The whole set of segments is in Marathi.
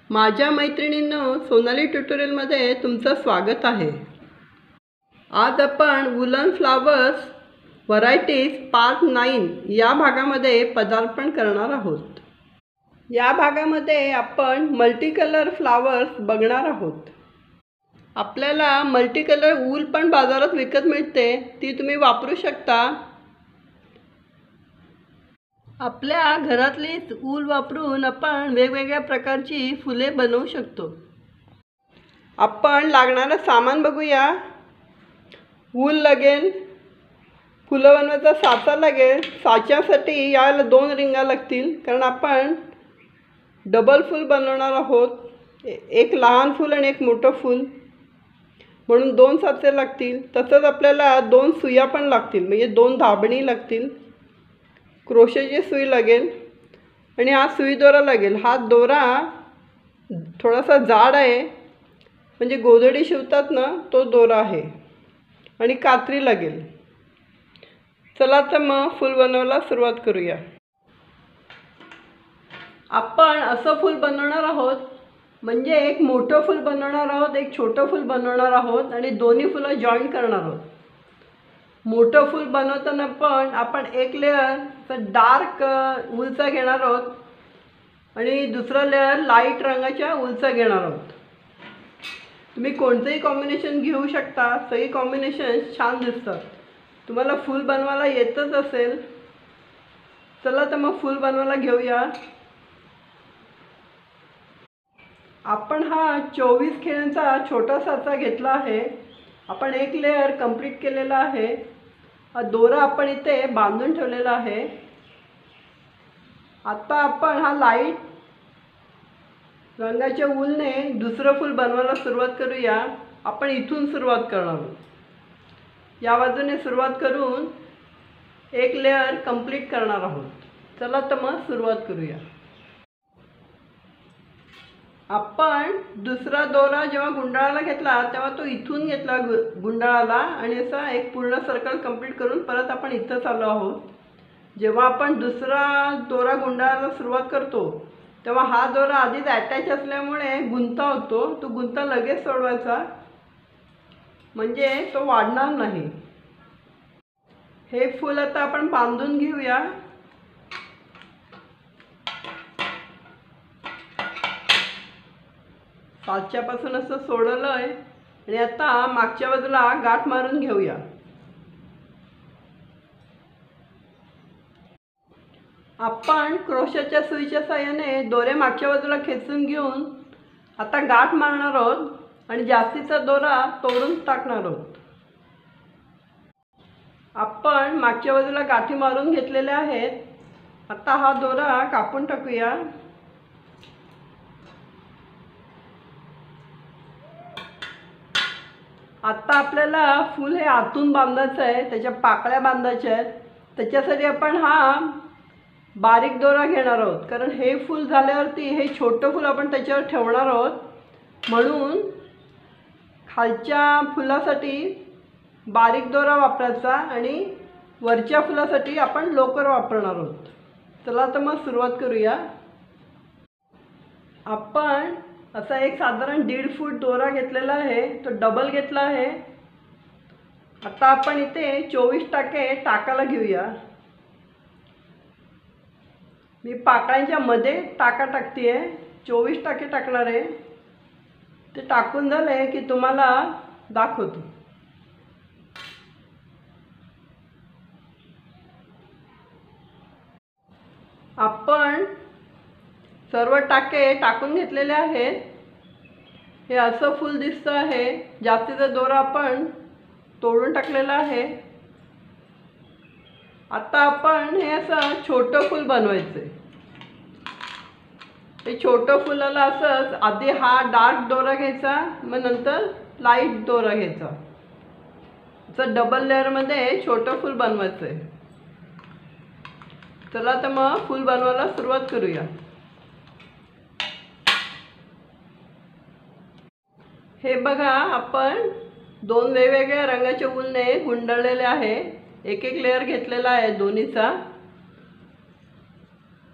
माझ्या मैत्रिणींनो, सोनाली ट्युटोरियलमध्ये तुमचं स्वागत आहे। आज आपण वुलन फ्लावर्स व्हरायटीज पार्ट 9 या भागामध्ये पदार्पण करणार आहोत। या भागामध्ये आपण मल्टी कलर फ्लावर्स बघणार आहोत। आपल्याला मल्टी कलर वूल पण बाजारात विकत मिळते, ती तुम्ही वापरू शकता। आपल्या घरातलीच वूल वापरून आपण वेगवेगळ्या प्रकारची फुले बनवू शकतो। आपण लागणारे सामान बघूया। वूल लागेल, फुलं बनवायचा साचा लागेल। साच्यासाठी याला 2 रिंगा लागतील, कारण आपण डबल फूल बनवणार आहोत। एक लहान फूल आणि एक मोठं फूल, म्हणून 2 साचे लागतील। तसंच आपल्याला 2 सुया पण लागतील, म्हणजे 2 दाबणी लागतील। क्रोशेची सुई लागेल आणि हा सुई दोरा लागेल। हा दोरा थोडासा जाड आहे, म्हणजे गोधडी शिवतात ना तो दोरा आहे। आणि कात्री लागेल। चला तर मग फूल बनवायला सुरुवात करूया। आपण असं फूल बनवणार आहोत, म्हणजे एक मोठं फूल बनवणार आहोत, एक छोटं फूल बनवणार आहोत आणि दोन्ही फुलं जॉईन करणार आहोत। मोठं फूल बनवताना पण आपण एक लेअर डार्क वूलचा घेणार आहोत आणि दुसरा लेअर लाईट रंगाच्या वूलचा घेणार आहोत। तुम्ही कोणतेही कॉम्बिनेशन घेऊ शकता, सगळी कॉम्बिनेशन छान दिसतात। तुम्हाला फूल बनवायला येतच असेल। चला तर मग फूल बनवायला घेऊया। आपण हा 24 खेळ्यांचा छोटा साचा घेतला आहे। आपण एक लेअर कंप्लीट केलेला आहे। हा दोरा आपण इथे बांधून ठेवलेला आहे। आता आपण हा लाईट रंगाच्या वूलने दुसरं फूल बनवायला सुरुवात करूया। आपण इथून सुरुवात करणार आहोत। या बाजूने सुरुवात करून एक लेअर कंप्लीट करणार आहोत। चला तर मग सुरुवात करूया। आपण दुसरा दोरा जेव्हा गुंडाळाला घेतला तेव्हा तो इथून घेतला गुंडाळाला आणि असा एक पूर्ण सर्कल कंप्लीट करून परत आपण इथंच आलो आहोत। जेव्हा आपण दुसरा दोरा गुंडाळायला सुरुवात करतो तेव्हा हा दोरा आधीच अटॅच असल्यामुळे गुंता होतो। तो गुंता लगेच सोडवायचा, म्हणजे तो वाढणार नाही। हे फूल आता आपण बांधून घेऊया। साच्यापासून असं सोडलं आहे आणि आता मागच्या बाजूला गाठ मारून घेऊया। आपण क्रोशाच्या सुईच्या साहाय्याने दोरे मागच्या बाजूला खेचून घेऊन आता गाठ मारणार आहोत आणि जास्तीचा दोरा तोडून टाकणार आहोत। आपण मागच्या बाजूला गाठी मारून घेतलेल्या आहेत। आता हा दोरा कापून टाकूया। आता आपल्याला फूल हे आतून बांधायचं आहे, त्याच्या पाकळ्या बांधायच्या आहेत। त्याच्यासाठी आपण हा बारीक दोरा घेणार आहोत, कारण हे फूल झाल्यावरती हे छोटं फूल आपण त्याच्यावर ठेवणार आहोत। म्हणून खालच्या फुलासाठी बारीक दोरा वापरायचा आणि वरच्या फुलासाठी आपण लोकर वापरणार आहोत। चला तर मग सुरुवात करूया। आपण असा एक साधारण 1.5 फूट दोरा घेतलेला आहे, तो डबल घेतला आहे। आता आपण इथे 24 टाके टाकाला घेऊया। मी पाकळ्यांच्या मध्ये टाका टाकते, 24 टाके टाकणार आहे। ते टाकून झाले की तुम्हाला दाखवतो। आपण सर्व टाके टाकून घेतलेले आहेत। हे असं फूल दिसतं आहे। जास्तीचा दोरा आपण तोडून टाकलेला आहे। आता आपण हे असं छोटं फूल बनवायचं। हे छोटं फुलाला असंच आधी हा डार्क दोरा घ्यायचा, मग नंतर लाईट दोरा घ्यायचा। असं डबल लेअरमध्ये छोटं फूल बनवायचं आहे। चला तर मग फूल बनवायला सुरुवात करूया। हे बघा, आपण 2 वेगवेगळ्या रंगाच्या वूलने गुंडाळलेले आहे। एक एक लेअर घेतलेला आहे दोन्हीचा।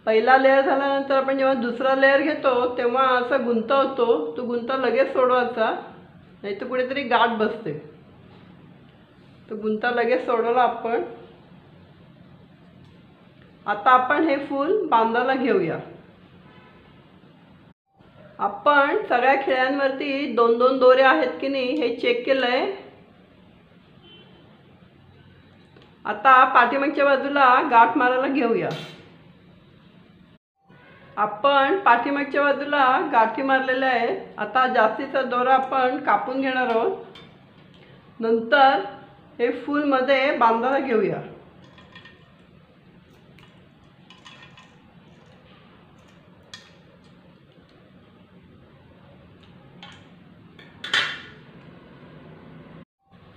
पहिला लेअर झाल्यानंतर आपण जेव्हा दुसरा लेअर घेतो तेव्हा असा गुंता होतो, तो गुंता लगेच सोडवायचा, नाही तर कुठेतरी गाठ बसते. तो गुंता लगेच सोडवला आपण. आता आपण हे फूल बांधायला घेऊया. आपण सगळ्या खिळ्यांवरती 2-2 दोरे आहेत की नाही हे चेक केलंय. आता पाठीमागच्या बाजूला गाठ मारायला घेऊया. आपण पाठीमागच्या बाजूला गाठी मारलेल्या आहेत. आता जास्तीचा दोरा आपण कापून घेणार आहोत. नंतर हे फूल मध्ये बांधायला घेऊया.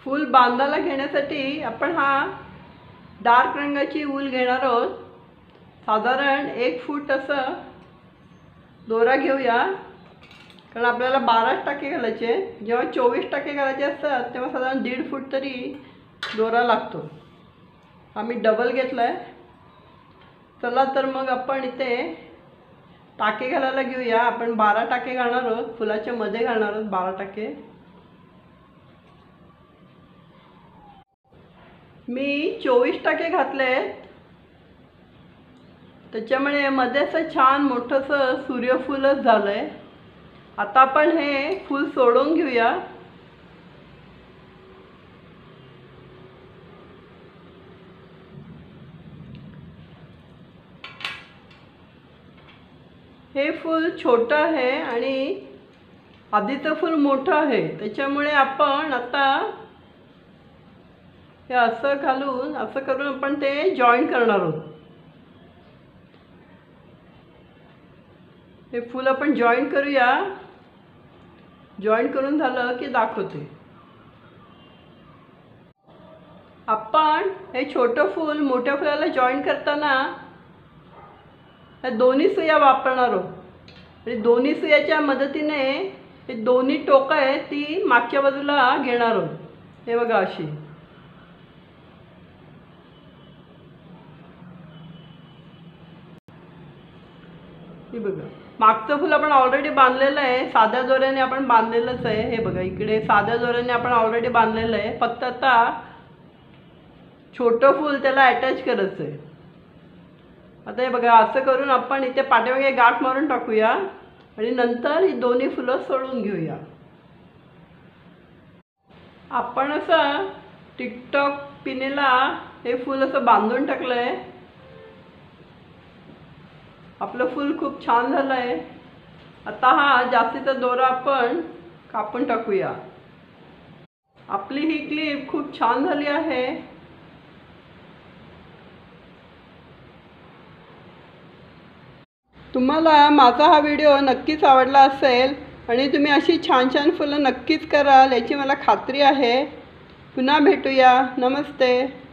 फूल बांधायला घेण्यासाठी आपण हा डार्क रंगाची ऊल घेणार आहोत. साधारण 1 फूट असं दोरा घेऊया, कारण आपल्याला 12 टाके घालायचे. जेव्हा 24 टाके घालायचे असतात तेव्हा साधारण 1.5 फूट तरी दोरा लागतो. आम्ही डबल घेतला आहे. चला तर मग आपण इथे टाके घालायला घेऊया. आपण 12 टाके घालणार आहोत, फुलाच्या मध्ये घालणार आहोत 12 टाके. मी 24 टाके घातले, त्याच्यामुळे मध्ये असं छान मोठंसं सूर्यफूलच झालंय. आता आपण हे फूल सोडून घेऊया. हे फूल छोटं आहे आणि आधीचं फूल मोठं आहे, त्याच्यामुळे आपण आता हे असं घालून असं करून आपण ते जॉईन करणार आहोत. हे फूल आपण जॉईन करूया. जॉईन करून झालं की दाखवते. आपण हे छोटं फूल मोठ्या फुलाला जॉईन करताना ह्या दोन्ही सुया वापरणार आहोत आणि दोन्ही सुयाच्या मदतीने हे दोन्ही टोकं आहेत ती मागच्या बाजूला घेणार आहोत. हे बघा अशी. हे बघा मागचं फूल आपण ऑलरेडी बांधलेलं आहे. साध्या दोऱ्याने आपण बांधलेलंच आहे. हे बघा इकडे साध्या दोऱ्याने आपण ऑलरेडी बांधलेलं आहे. फक्त आता छोटं फूल त्याला अटॅच करायचं आहे. आता हे बघा असं करून आपण इथे पाठीमागे गाठ मारून टाकूया आणि नंतर ही दोन्ही फुलं सोडून घेऊया. आपण असं टिकटॉक पिनेला हे फूल असं बांधून टाकलं आहे. आपलं फूल खूप छान झालं आहे. आता हा जास्तीचा दोरा आपण कापून टाकूया. आपली ही क्लिप खूप छान झाली आहे. तुम्हाला माझा हा व्हिडिओ नक्कीच आवडला असेल आणि तुम्ही अशी छान छान फुलं नक्कीच कराल याची मला खात्री आहे. पुन्हा भेटूया. नमस्ते.